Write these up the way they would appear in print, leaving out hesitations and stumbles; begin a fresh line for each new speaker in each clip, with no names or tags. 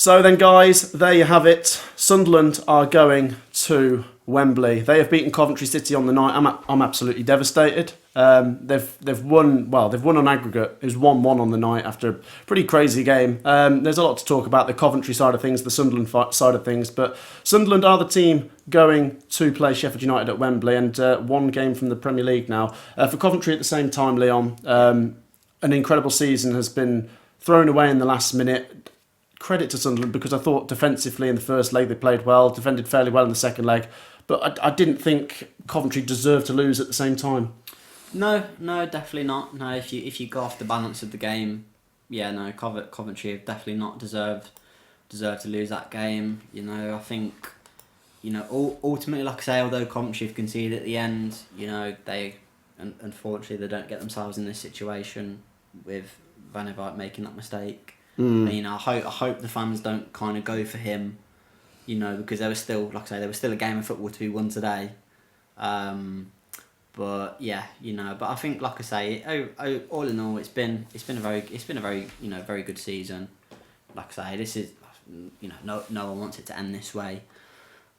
So then, guys, there you have it. Sunderland are going to Wembley. They have beaten Coventry City on the night. I'm absolutely devastated. They've won. Well, they've won on aggregate. It was 1-1 on the night after a pretty crazy game. There's a lot to talk about the Coventry side of things, the Sunderland side of things. But Sunderland are the team going to play Sheffield United at Wembley, and one game from the Premier League now. For Coventry at the same time, Leon, an incredible season has been thrown away in the last minute. Credit to Sunderland, because I thought defensively in the first leg they played well, defended fairly well in the second leg, but I didn't think Coventry deserved to lose at the same time.
No, definitely not. No, if you go off the balance of the game, yeah, no, Coventry have definitely not deserved to lose that game. I think, ultimately, like I say, although Coventry have conceded at the end, they unfortunately they don't get themselves in this situation with Van Eyck making that mistake. I hope the fans don't kind of go for him, because there was still, like I say, there was still a game of football to be won today. But yeah, but I think, like I say, all in all, it's been a very very good season. Like I say, this is, no one wants it to end this way.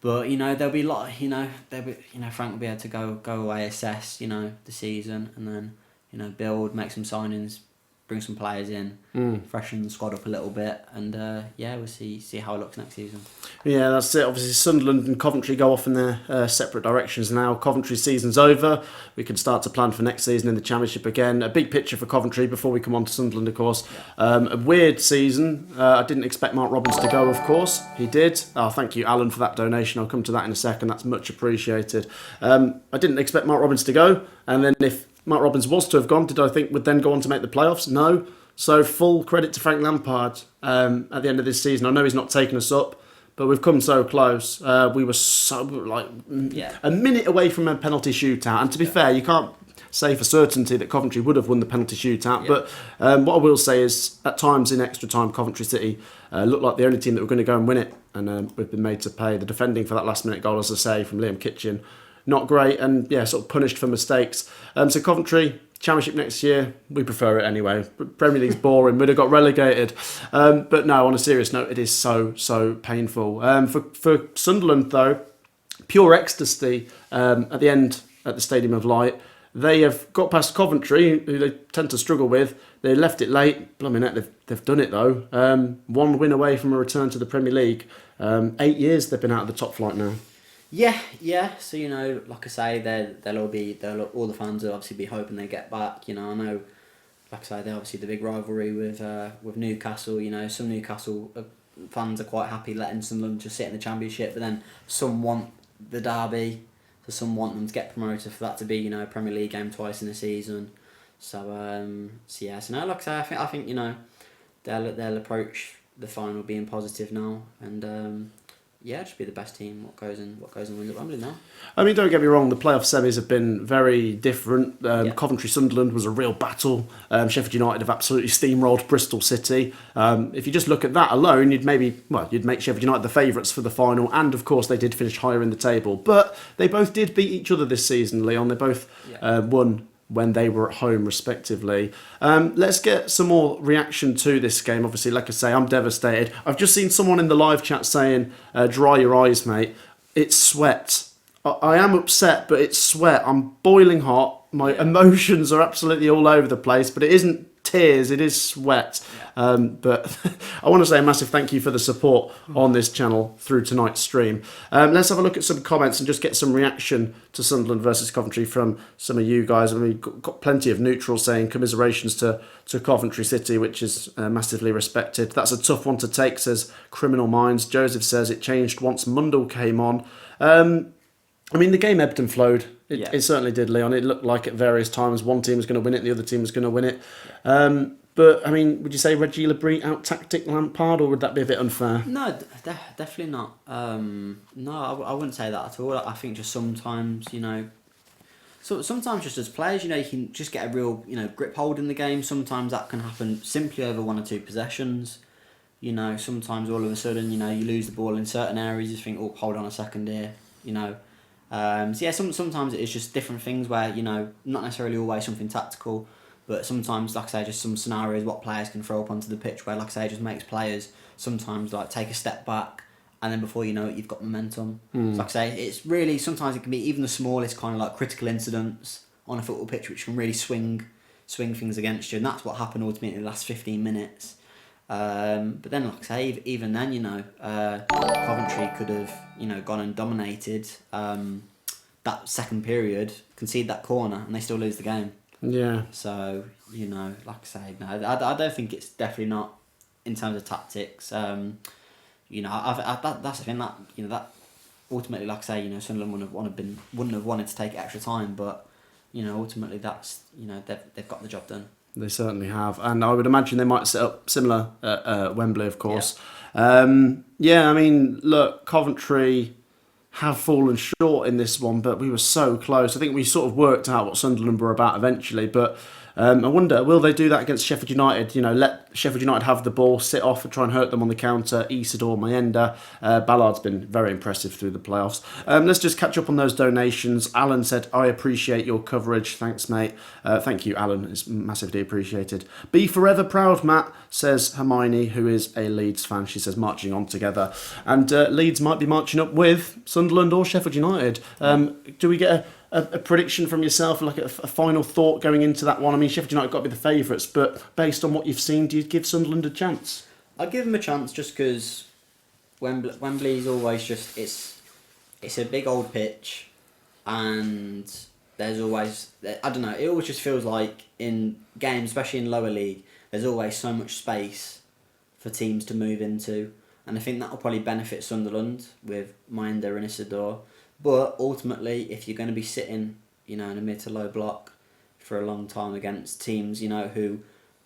But there'll be a lot. Frank will be able to go away, assess, the season, and then build, make some signings, bring some players in, freshen the squad up a little bit, and we'll see how it looks next season.
Yeah, that's it. Obviously, Sunderland and Coventry go off in their separate directions now. Coventry's season's over. We can start to plan for next season in the Championship again. A big picture for Coventry before we come on to Sunderland, of course. A weird season. I didn't expect Mark Robins to go, of course. He did. Oh, thank you, Alan, for that donation. I'll come to that in a second. That's much appreciated. I didn't expect Mark Robins to go, and then if Mark Robins was to have gone, did I think would then go on to make the playoffs? No. So full credit to Frank Lampard at the end of this season. I know he's not taken us up, but we've come so close. We were so a minute away from a penalty shootout. And to be fair, you can't say for certainty that Coventry would have won the penalty shootout. Yeah. But what I will say is, at times in extra time, Coventry City looked like the only team that were going to go and win it. And we've been made to pay. The defending for that last minute goal, as I say, from Liam Kitchen, not great, and sort of punished for mistakes. So Coventry, Championship next year, we prefer it anyway. Premier League's boring, we'd have got relegated. But no, on a serious note, it is so painful. For Sunderland, though, pure ecstasy at the end at the Stadium of Light. They have got past Coventry, who they tend to struggle with. They left it late. Blimey heck, they've done it, though. One win away from a return to the Premier League. 8 years they've been out of the top flight now.
Yeah. So like I say, all the fans will obviously be hoping they get back. I know, like I say, they're obviously the big rivalry with Newcastle. Some Newcastle fans are quite happy letting Sunderland just sit in the Championship, but then some want the derby, so some want them to get promoted for that to be a Premier League game twice in a season. So no, like I say, I think they'll approach the final being positive now, and just be the best team. What goes and wins at Wembley now. I
mean, don't get me wrong, the playoff semis have been very different. Coventry Sunderland was a real battle. Sheffield United have absolutely steamrolled Bristol City. If you just look at that alone, you'd make Sheffield United the favourites for the final, and of course they did finish higher in the table. But they both did beat each other this season, Leon. They both won when they were at home, respectively. Let's get some more reaction to this game. Obviously, like I say, I'm devastated. I've just seen someone in the live chat saying, dry your eyes, mate. It's sweat. I am upset, but it's sweat. I'm boiling hot. My emotions are absolutely all over the place, but it isn't tears, it is sweat. But I want to say a massive thank you for the support on this channel through tonight's stream. Let's have a look at some comments and just get some reaction to Sunderland versus Coventry from some of you guys. I mean, we've got plenty of neutrals saying commiserations to Coventry City, which is massively respected. That's a tough one to take, says Criminal Minds. Joseph says it changed once Mundell came on. I mean, the game ebbed and flowed. It certainly did, Leon. It looked like at various times one team was going to win it, the other team was going to win it. But, I mean, would you say Reggie Labrie out-tactic Lampard, or would that be a bit unfair?
No, definitely not. No, I wouldn't say that at all. I think just sometimes, sometimes just as players, you can just get a real, grip hold in the game. Sometimes that can happen simply over one or two possessions. Sometimes all of a sudden, you lose the ball in certain areas, you think, oh, hold on a second here, sometimes it is just different things where, not necessarily always something tactical. But sometimes, like I say, just some scenarios what players can throw up onto the pitch where, like I say, just makes players sometimes like take a step back, and then before you know it, you've got momentum. So like I say, it's really, sometimes it can be even the smallest kind of like critical incidents on a football pitch which can really swing things against you, and that's what happened ultimately in the last 15 minutes. But then, like I say, even then, Coventry could have, gone and dominated that second period, concede that corner, and they still lose the game.
Yeah.
So, like I say, no, I don't think it's definitely not in terms of tactics. That's the thing that ultimately, like I say, Sunderland wouldn't have wanted to take extra time, but ultimately that's they've got the job done.
They certainly have, and I would imagine they might set up similar at Wembley, of course.
Yeah.
I mean, look, Coventry have fallen short in this one, but we were so close. I think we sort of worked out what Sunderland were about eventually, but I wonder, will they do that against Sheffield United? Let Sheffield United have the ball, sit off and try and hurt them on the counter. Isidore, Mayenda. Ballard's been very impressive through the playoffs. Let's just catch up on those donations. Alan said, I appreciate your coverage. Thanks, mate. Thank you, Alan. It's massively appreciated. Be forever proud, Matt, says Hermione, who is a Leeds fan. She says, marching on together. And Leeds might be marching up with Sunderland or Sheffield United. Do we get a prediction from yourself, like a final thought going into that one? I mean, Sheffield United got to be the favourites, but based on what you've seen, do you give Sunderland a chance?
I'd give them a chance just because Wembley is always just it's a big old pitch, and there's always, I don't know, it always just feels like in games, especially in lower league, there's always so much space for teams to move into, and I think that will probably benefit Sunderland with Minder and Isidore. But ultimately, if you're going to be sitting, in a mid to low block for a long time against teams, who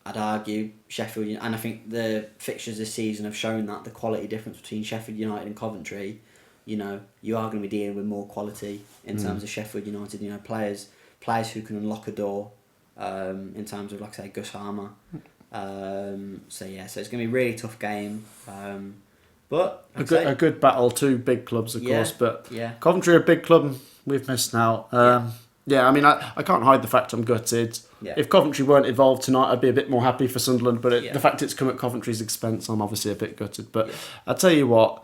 I'd argue Sheffield, and I think the fixtures this season have shown that the quality difference between Sheffield United and Coventry, you are going to be dealing with more quality in terms of Sheffield United, players who can unlock a door, in terms of, like I say, Gus Harmer. So it's going to be a really tough game. But
a good battle, two big clubs, of course, but
yeah.
Coventry are a big club, we've missed out. I mean, I can't hide the fact I'm gutted.
Yeah.
If Coventry weren't involved tonight, I'd be a bit more happy for Sunderland, but the fact it's come at Coventry's expense, I'm obviously a bit gutted. But I'll tell you what,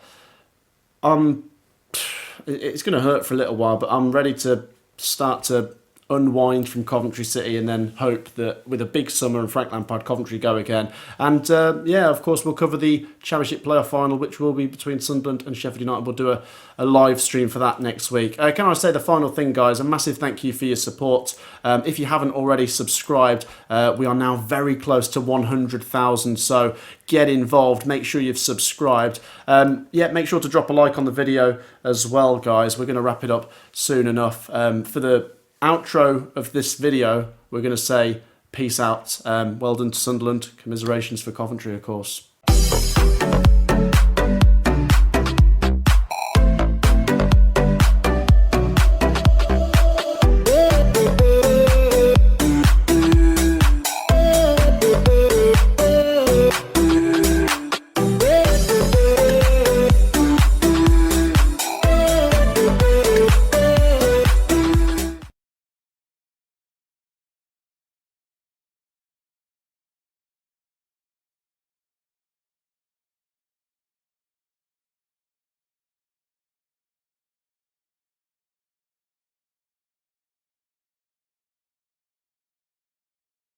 it's going to hurt for a little while, but I'm ready to start to unwind from Coventry City and then hope that with a big summer and Frank Lampard, Coventry go again. And of course, we'll cover the Championship playoff final, which will be between Sunderland and Sheffield United. We'll do a live stream for that next week. Can I say the final thing, guys? A massive thank you for your support. If you haven't already subscribed, we are now very close to 100,000, so get involved. Make sure you've subscribed. Make sure to drop a like on the video as well, guys. We're going to wrap it up soon enough. For the outro of this video, we're going to say peace out. Well done to Sunderland. Commiserations for Coventry, of course.